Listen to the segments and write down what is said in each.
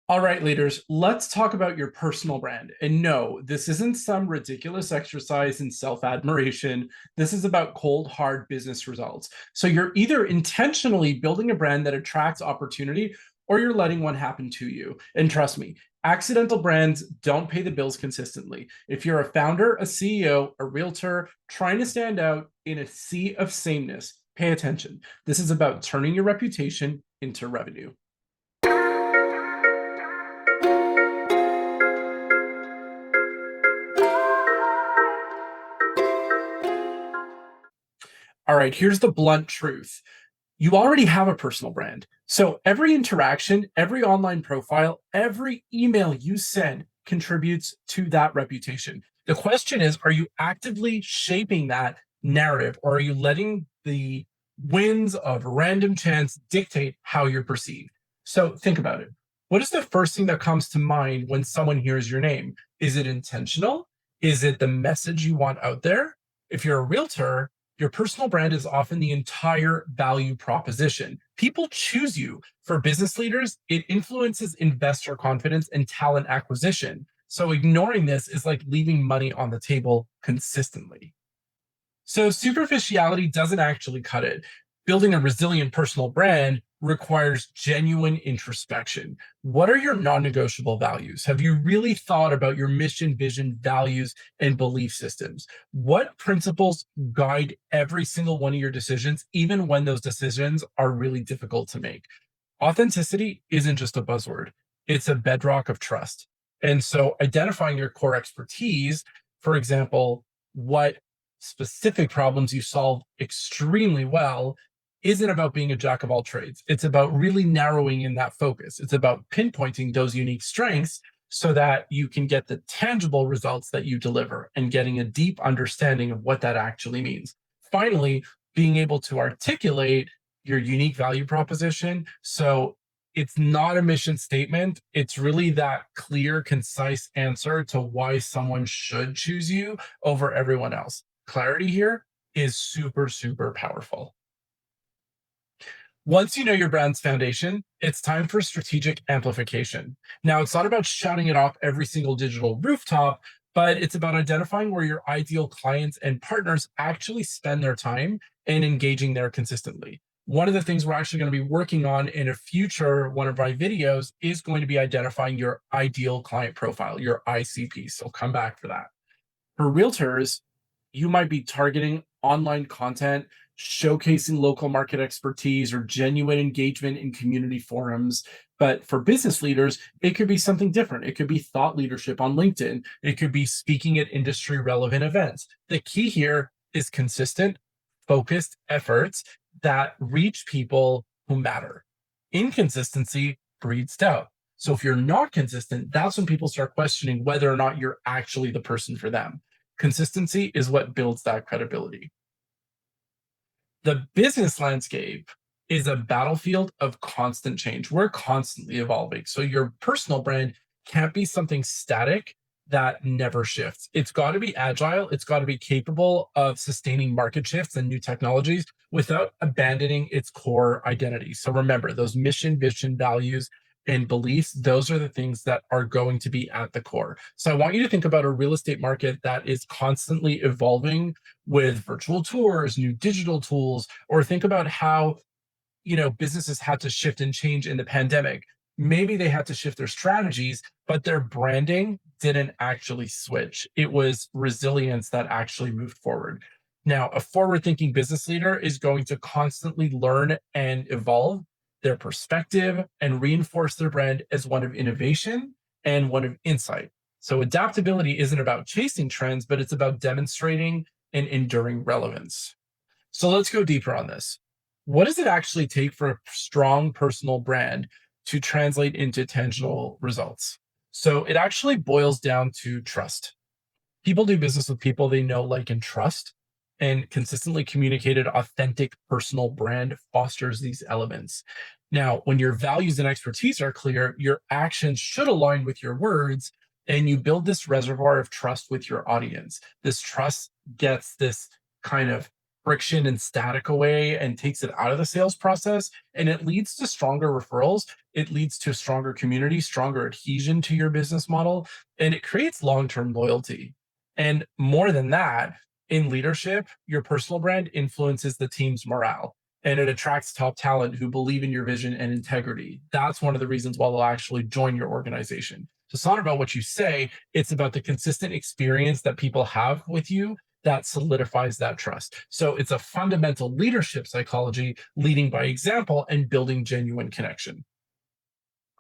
All right, leaders, let's talk about your personal brand. And no, this isn't some ridiculous exercise in self admiration. This is about cold, hard business results. So you're either intentionally building a brand that attracts opportunity or you're letting one happen to you. And trust me, accidental brands don't pay the bills consistently. If you're a founder, a CEO, a realtor trying to stand out in a sea of sameness, pay attention. This is about turning your reputation into revenue. All right, here's the blunt truth. You already have a personal brand. So every interaction, every online profile, every email you send contributes to that reputation. The question is, are you actively shaping that narrative or are you letting the winds of random chance dictate how you're perceived? So think about it. What is the first thing that comes to mind when someone hears your name? Is it intentional? Is it the message you want out there? If you're a realtor, your personal brand is often the entire value proposition. People choose you. For business leaders, it influences investor confidence and talent acquisition. So ignoring this is like leaving money on the table consistently. So superficiality doesn't actually cut it. Building a resilient personal brand requires genuine introspection. What are your non negotiable values? Have you really thought about your mission, vision, values, and belief systems? What principles guide every single one of your decisions, even when those decisions are really difficult to make? Authenticity isn't just a buzzword, it's a bedrock of trust. And so identifying your core expertise, for example, what specific problems you solve extremely well, isn't about being a jack of all trades. It's about really narrowing in that focus. It's about pinpointing those unique strengths so that you can get the tangible results that you deliver and getting a deep understanding of what that actually means. Finally, being able to articulate your unique value proposition. So it's not a mission statement. It's really that clear, concise answer to why someone should choose you over everyone else. Clarity here is super, super powerful. Once you know your brand's foundation, it's time for strategic amplification. Now, it's not about shouting it off every single digital rooftop, but it's about identifying where your ideal clients and partners actually spend their time and engaging there consistently. One of the things we're actually going to be working on in a future one of my videos is going to be identifying your ideal client profile, your ICP. So come back for that. For realtors, you might be targeting online content, showcasing local market expertise, or genuine engagement in community forums. But for business leaders, it could be something different. It could be thought leadership on LinkedIn, it could be speaking at industry relevant events. The key here is consistent, focused efforts that reach people who matter. Inconsistency breeds doubt. So if you're not consistent, that's when people start questioning whether or not you're actually the person for them. Consistency is what builds that credibility. The business landscape is a battlefield of constant change. We're constantly evolving. So your personal brand can't be something static that never shifts. It's got to be agile. It's got to be capable of sustaining market shifts and new technologies without abandoning its core identity. So remember, those mission, vision, values, and beliefs, those are the things that are going to be at the core. So I want you to think about a real estate market that is constantly evolving with virtual tours, new digital tools, or think about how, businesses had to shift and change in the pandemic. Maybe they had to shift their strategies, but their branding didn't actually switch. It was resilience that actually moved forward. Now, a forward thinking business leader is going to constantly learn and evolve their perspective and reinforce their brand as one of innovation and one of insight. So, adaptability isn't about chasing trends, but it's about demonstrating and enduring relevance. So let's go deeper on this. What does it actually take for a strong personal brand to translate into tangible results? So it actually boils down to trust. People do business with people they know, like, and trust, and consistently communicated, authentic personal brand fosters these elements. Now, when your values and expertise are clear, your actions should align with your words, and you build this reservoir of trust with your audience. This trust gets this kind of friction and static away and takes it out of the sales process. And it leads to stronger referrals. It leads to a stronger community, stronger adhesion to your business model, and it creates long term loyalty. And more than that, in leadership, your personal brand influences the team's morale and it attracts top talent who believe in your vision and integrity. That's one of the reasons why they'll actually join your organization. So it's not about what you say, it's about the consistent experience that people have with you that solidifies that trust. So it's a fundamental leadership psychology, leading by example and building genuine connection.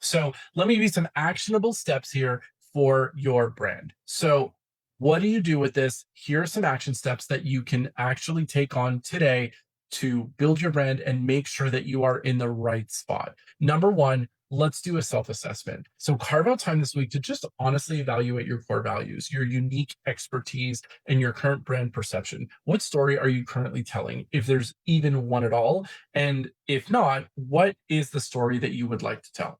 So let me give you some actionable steps here for your brand. So, what do you do with this? Here are some action steps that you can actually take on today to build your brand and make sure that you are in the right spot. Number one, let's do a self assessment. So, carve out time this week to just honestly evaluate your core values, your unique expertise, and your current brand perception. What story are you currently telling, if there's even one at all? And if not, what is the story that you would like to tell?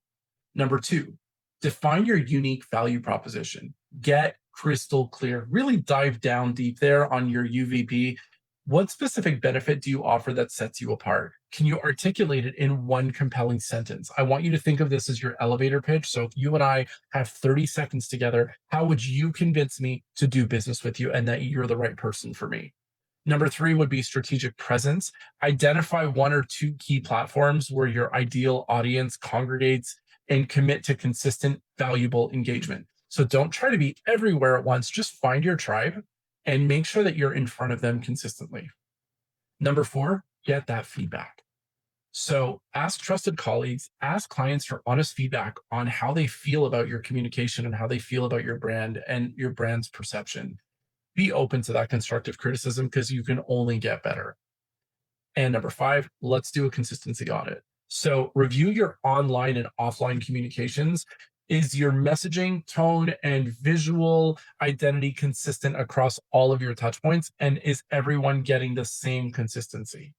Number two, define your unique value proposition. Get crystal clear. Really dive down deep there on your UVP. What specific benefit do you offer that sets you apart? Can you articulate it in one compelling sentence? I want you to think of this as your elevator pitch. So if you and I have 30 seconds together, how would you convince me to do business with you and that you're the right person for me? Number three would be strategic presence. Identify one or two key platforms where your ideal audience congregates and commit to consistent, valuable engagement. So don't try to be everywhere at once. Just find your tribe and make sure that you're in front of them consistently. Number four, get that feedback. So ask trusted colleagues, ask clients for honest feedback on how they feel about your communication and how they feel about your brand and your brand's perception. Be open to that constructive criticism because you can only get better. And number five, let's do a consistency audit. So review your online and offline communications. Is your messaging, tone, and visual identity consistent across all of your touch points? And is everyone getting the same consistency?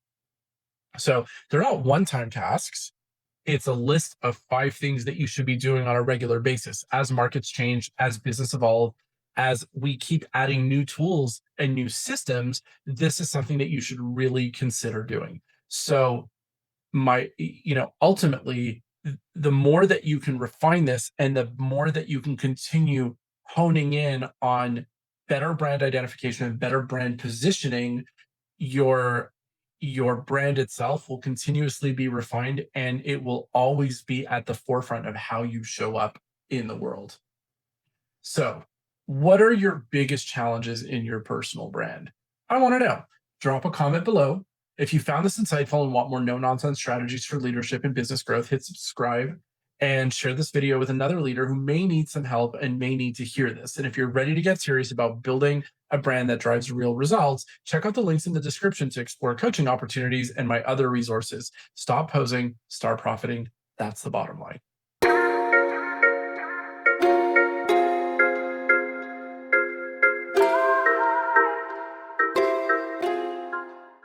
So they're not one time tasks. It's a list of five things that you should be doing on a regular basis as markets change, as business evolve, as we keep adding new tools and new systems. This is something that you should really consider doing. So ultimately, the more that you can refine this and the more that you can continue honing in on better brand identification and better brand positioning, your your brand itself will continuously be refined and it will always be at the forefront of how you show up in the world. So, what are your biggest challenges in your personal brand? I want to know. Drop a comment below. If you found this insightful and want more no nonsense strategies for leadership and business growth, hit subscribe and share this video with another leader who may need some help and may need to hear this. And if you're ready to get serious about building a brand that drives real results, check out the links in the description to explore coaching opportunities and my other resources. Stop posing, start profiting. That's the bottom line.